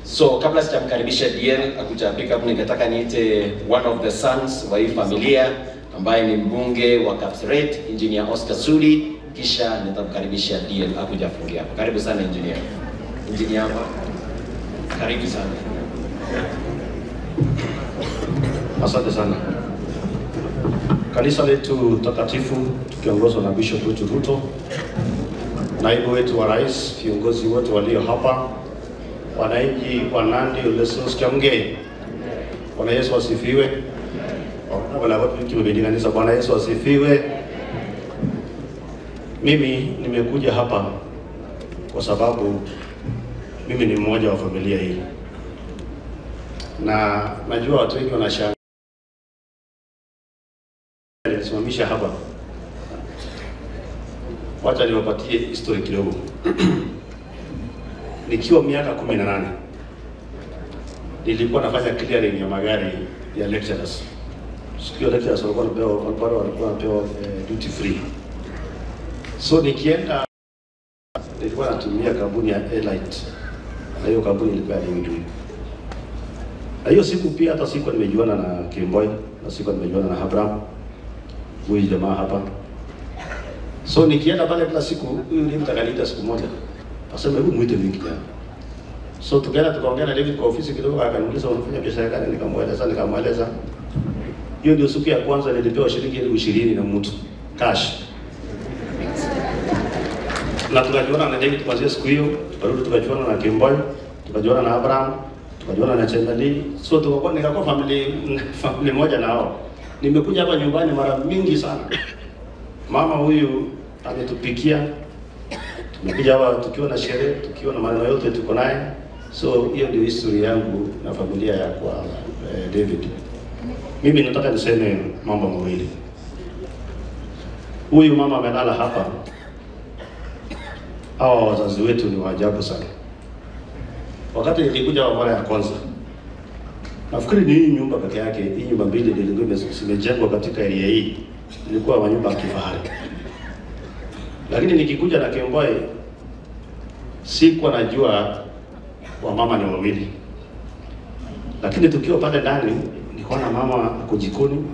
So kabla sijamkaribisha DL akuja pick up, ningetaka niite one of the sons wa hii familia ambaye ni mbunge wa Kapseret, Engineer Oscar Sudi, kisha nitamkaribisha DL akuja fungia hapo. Karibu sana engineer. Engineer, karibu sana. Asante sana. Kanisa letu takatifu tukiongozwa na Bishop wetu Ruto, naibu wetu wa rais, viongozi wote walio hapa, wananchi wa Nandi, Olesos, Kiamgei. Bwana Yesu asifiwe. Wala watu kimebadilika, Bwana Yesu asifiwe. Mimi nimekuja hapa kwa sababu mimi ni mmoja wa familia hii. Na najua watu wengi wanashangaa nilisimamisha hapa. Wacha niwapatie history kidogo. Nikiwa miaka 18 nilikuwa nafanya clearing ya magari ya lecturers. Sikio lecturers walikuwa wanapewa duty free. So nikienda nilikuwa natumia kampuni ya Elite. Na hiyo kampuni ilikuwa ni Midway. Na hiyo siku pia hata siku nimejuana na Kimboy, na siku nimejuana na Abraham. Huyu jamaa hapa. So nikienda pale kila siku, huyu ni mtakatifu siku moja. Asema hebu muite mimi kijana. So tukaenda tukaongea na David kwa ofisi kidogo, akaniuliza unafanya biashara gani, nikamweleza. Hiyo ndio siku ya kwanza nilipewa shilingi 20,000 na mtu cash. Na tukajiona na David kuanzia siku hiyo, tukarudi tukajiona na Kimboy, tukajiona na Abraham, tukajiona na Chembali. So nikakuwa family moja na hao. Nimekuja hapa nyumbani mara mingi sana. Mama huyu ametupikia. Tumekuja hapa tukiwa na sherehe, tukiwa na maneno yote tuko naye. So hiyo ndio history yangu na familia ya kwa David. Mimi nataka niseme mambo mawili. Huyu mama amelala hapa. Hao wazazi wetu ni waajabu sana. Wakati nilikuja mara ya kwanza, nafikiri ni hii nyumba peke yake, hii nyumba mbili ndio zimejengwa katika area hii. Ilikuwa manyumba ya kifahari. Lakini nikikuja na Kimboy sikuwa najua wa mama ni wawili. Lakini tukiwa pale ndani nikaona mama ako jikoni,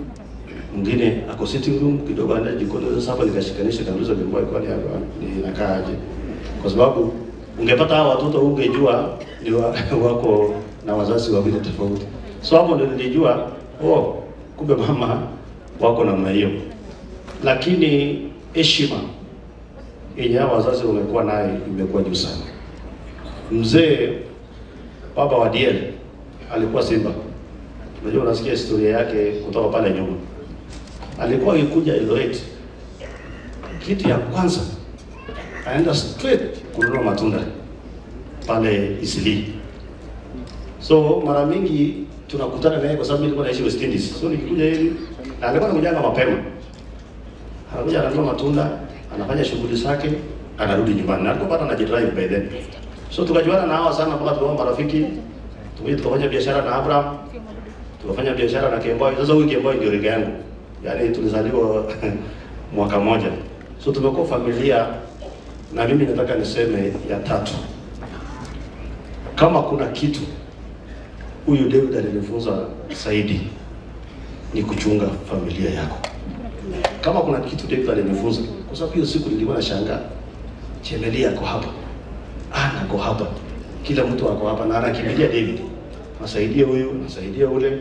mwingine ako sitting room, kidogo anaenda jikoni. Sasa hapa nikashikanisha kauliza Kimboy kwani hapa ninakaa aje? Kwa sababu ungepata hao watoto ungejua ni wako na wazazi wawili tofauti. So hapo ndio nilijua kumbe mama wako namna hiyo. Lakini heshima yenye wazazi wamekuwa naye imekuwa juu sana. Mzee baba wa DL alikuwa Simba. Unajua unasikia historia yake kutoka pale nyuma. Alikuwa akikuja Eldoret, kitu ya kwanza aenda straight kununua matunda pale Isili. So mara mingi tunakutana naye kwa sababu nilikuwa naishi West Indies. So nikikuja hivi na alikuwa anakuja mapema. Anakuja ananunua matunda, anafanya shughuli zake, anarudi nyumbani. Na alikuwa bado anajidrive by then. So tukajuana na hawa sana mpaka tukawa marafiki. Tukafanya biashara na Abraham. Tukafanya biashara na Kimboy. Sasa huyu Kimboy ndio rika yangu. Yaani tulizaliwa mwaka mmoja. So tumekuwa familia. Na mimi nataka niseme ya tatu. Kama kuna kitu huyu David alinifunza zaidi ni kuchunga familia yako. Kama kuna kitu David alinifunza, kwa sababu hiyo siku nilikuwa nashangaa, Chembali yako hapa, Ana ako hapa, kila mtu ako hapa na anakimbilia David. Nasaidie huyu, nasaidia ule.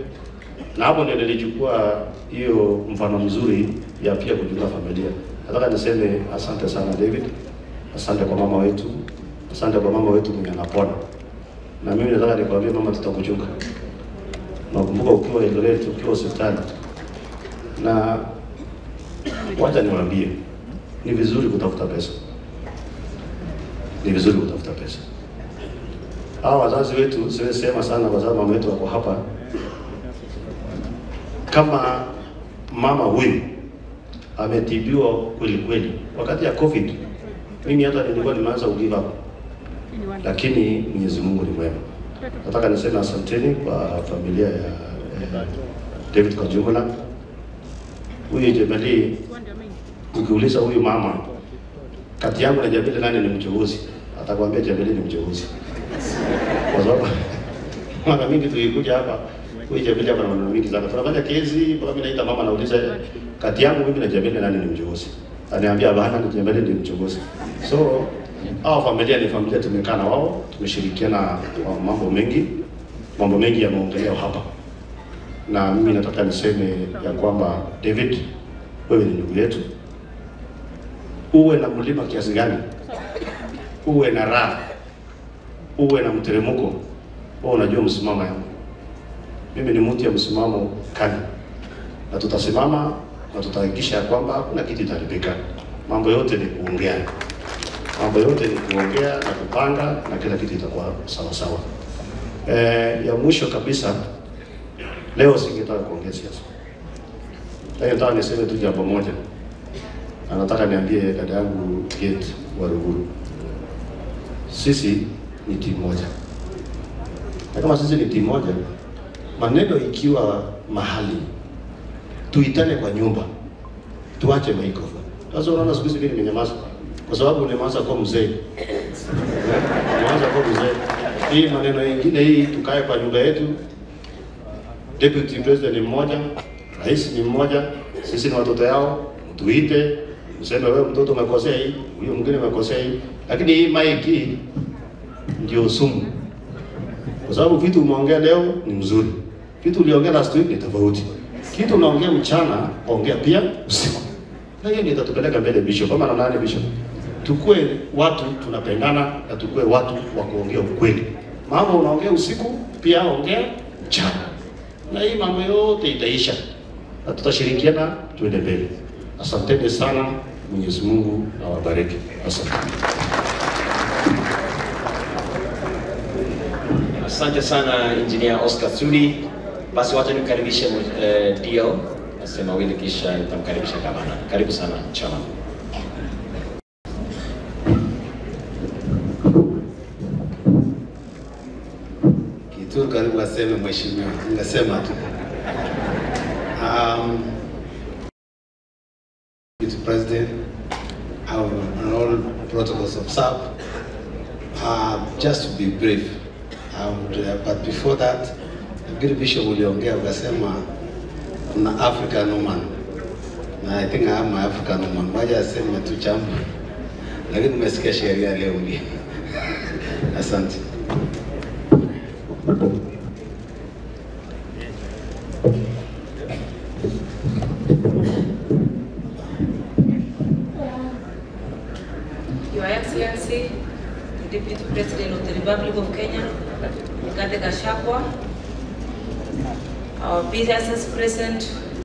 Na hapo ndio nilichukua hiyo mfano mzuri ya pia kuchunga familia. Nataka niseme asante sana David. Asante kwa mama wetu. Asante kwa mama wetu mwenye anapona. Na mimi nataka nikwambie mama, tutakuchunga. Nakumbuka ukiwa Eldoret, ukiwa hospitali. Na wacha niwaambie, ni vizuri kutafuta pesa. Ni vizuri kutafuta pesa. Hawa wazazi wetu siwezi sema sana kwa sababu mama wetu wako hapa. Kama mama huyu ametibiwa kweli kweli wakati ya COVID, mimi hata nilikuwa nimeanza kugive up. Lakini Mwenyezi Mungu ni mwema. Nataka niseme asanteni kwa familia ya David kwa jumla. Huyu Chembali, ukiuliza huyu mama kati yangu na Chembali nani ni mchogozi, atakwambia Chembali ni mchogozi. Kwa sababu mara mingi tulikuja hapa huyu Jamili hapa na maneno mingi sana. Tunafanya kesi, kwa mimi naita mama nauliza kati yangu mimi na Jamili nani ni mchogozi? Ananiambia bana ni Jamili ndiye mchogozi. So hao familia ni familia tumekaa na wao, tumeshirikiana kwa mambo mengi yameongelewa hapa. Na mimi nataka niseme ya kwamba David, wewe ni ndugu yetu. Uwe na mlima kiasi gani, uwe na raha, uwe na mteremko, wewe unajua msimamo yangu. Mimi ni mtu ya msimamo kali, na tutasimama na tutahakikisha kwamba hakuna kitu kitaribika. Mambo yote ni kuongea, na kupanga, na kila kitu itakuwa sawa sawa. Ya mwisho kabisa, leo singetaka kuongea siasa. Leo nataka niseme tu jambo moja. Anataka niambie dada yangu Gate wa Ruguru. Sisi ni timu moja. Na kama sisi ni timu moja, maneno ikiwa mahali, tuitane kwa nyumba, tuache microphone. Sasa unaona siku hizi mimi nimenyamaza kwa sababu nimeanza kuwa mzee. Hii maneno mengine hii tukae kwa nyumba yetu. Deputy President ni mmoja, rais ni mmoja, sisi ni watoto yao, tuite, useme wewe mtoto umekosea hii, huyo mwingine umekosea hii. Lakini hii mic ndio sumu. Kwa sababu vitu umeongea leo ni mzuri. Vitu uliongea last week ni tofauti. Kitu unaongea mchana, ongea pia usiku. Na hiyo ndio itatupeleka mbele Bishop. Kama na nani Bishop? Tukue watu tunapendana na tukue watu wa kuongea ukweli. Mambo unaongea usiku, pia ongea mchana. Na hii mambo yote itaisha. Na tutashirikiana tuende mbele. Asanteni sana. Mwenyezi Mungu awabariki. Asante. Asante sana Engineer Oscar Sudi. Basi wacha nikaribishe DL asema wili kisha nitamkaribisha gavana. Karibu sana chairman. Kitu karibu aseme mheshimiwa. Ningesema tu. Mr. President, on all protocols of SAP, just to be brief, but before that, Giri Bishop uliongea ukasema kuna African woman, na I think I am my African woman. Waja aseme tu chambu, lakini nimesikia sheria leo hii. Asante. Your Excellency, the Deputy President of the Republic of Kenya, Rigathi Gachagua, our business president,